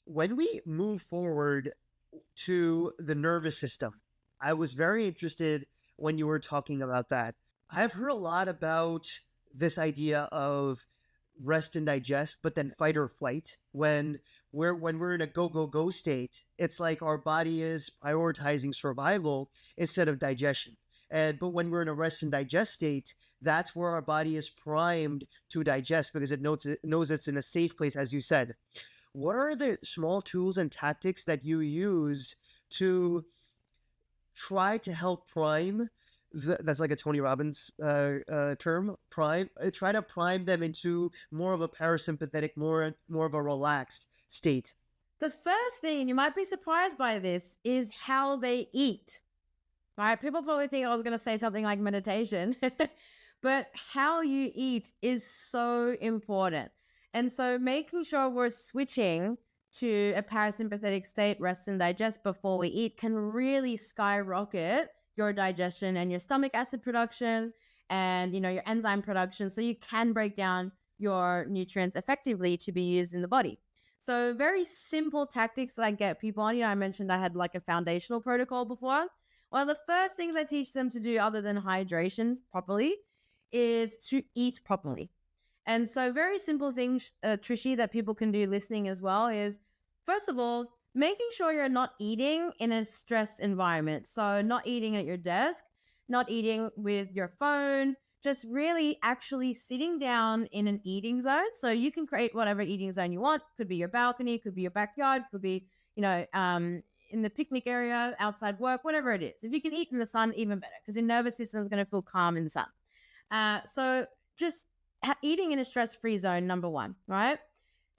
when we move forward to the nervous system, I was very interested when you were talking about that. I've heard a lot about this idea of rest and digest, but then fight or flight. When we're in a go state, it's like our body is prioritizing survival instead of digestion. But when we're in a rest and digest state, that's where our body is primed to digest because it knows it's in a safe place, as you said. What are the small tools and tactics that you use to try to help prime? That's like a Tony Robbins term. Prime. Try to prime them into more of a parasympathetic, more of a relaxed state. The first thing, and you might be surprised by this, is how they eat. Right? People probably think I was going to say something like meditation, but how you eat is so important. And so making sure we're switching to a parasympathetic state, rest and digest before we eat, can really skyrocket your digestion and your stomach acid production and, your enzyme production, so you can break down your nutrients effectively to be used in the body. So very simple tactics that I get people on. I mentioned I had like a foundational protocol before. Well, the first things I teach them to do, other than hydration properly, is to eat properly. And so very simple things, Trishy, that people can do listening as well is, first of all, making sure you're not eating in a stressed environment. So not eating at your desk, not eating with your phone, just really actually sitting down in an eating zone. So you can create whatever eating zone you want. Could be your balcony, could be your backyard, could be, in the picnic area, outside work, whatever it is. If you can eat in the sun, even better, because your nervous system is going to feel calm in the sun. So just eating in a stress-free zone, number one, right?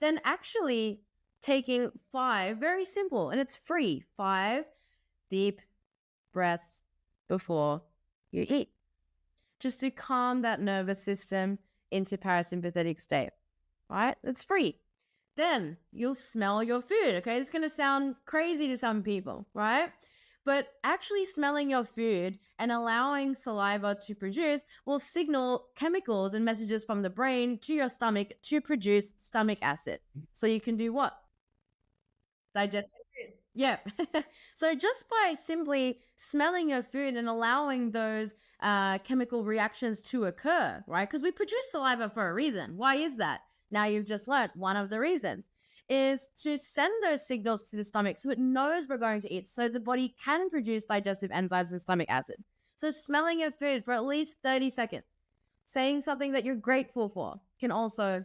Then actually taking 5, very simple, and it's free, 5 deep breaths before you eat, just to calm that nervous system into parasympathetic state, right? It's free. Then you'll smell your food, okay? It's going to sound crazy to some people, right? But actually smelling your food and allowing saliva to produce will signal chemicals and messages from the brain to your stomach to produce stomach acid. So you can do what? Digest your food. Yeah. So just by simply smelling your food and allowing those chemical reactions to occur, right? Because we produce saliva for a reason. Why is that? Now you've just learned one of the reasons is to send those signals to the stomach so it knows we're going to eat, so the body can produce digestive enzymes and stomach acid. So smelling your food for at least 30 seconds, saying something that you're grateful for can also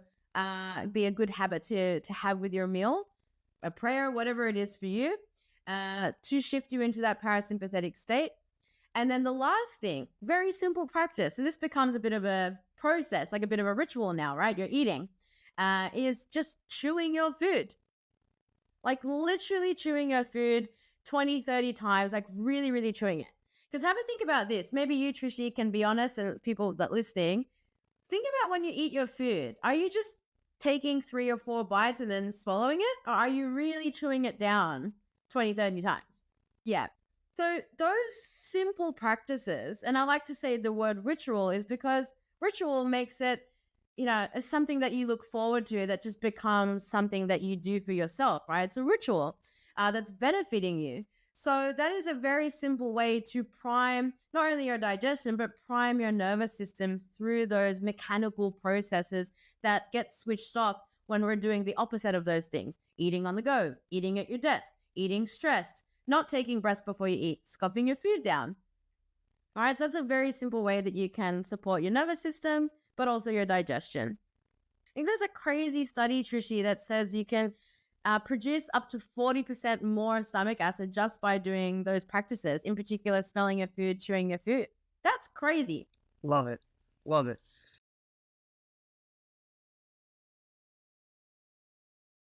be a good habit to have with your meal, a prayer, whatever it is for you, to shift you into that parasympathetic state. And then the last thing, very simple practice. So this becomes a bit of a process, like a bit of a ritual now, right? You're eating. Is just chewing your food. Like literally chewing your food 20, 30 times, like really, really chewing it. Because have a think about this. Maybe you, Trishi, can be honest, and people that listening, think about when you eat your food. Are you just taking 3 or 4 bites and then swallowing it? Or are you really chewing it down 20, 30 times? Yeah. So those simple practices, and I like to say the word ritual is because ritual makes it, it's something that you look forward to that just becomes something that you do for yourself, right? It's a ritual that's benefiting you. So that is a very simple way to prime not only your digestion, but prime your nervous system through those mechanical processes that get switched off when we're doing the opposite of those things. Eating on the go, eating at your desk, eating stressed, not taking breaths before you eat, scoffing your food down. All right, so that's a very simple way that you can support your nervous system, but also your digestion. I think there's a crazy study, Trishi, that says you can produce up to 40% more stomach acid just by doing those practices, in particular, smelling your food, chewing your food. That's crazy. Love it. Love it.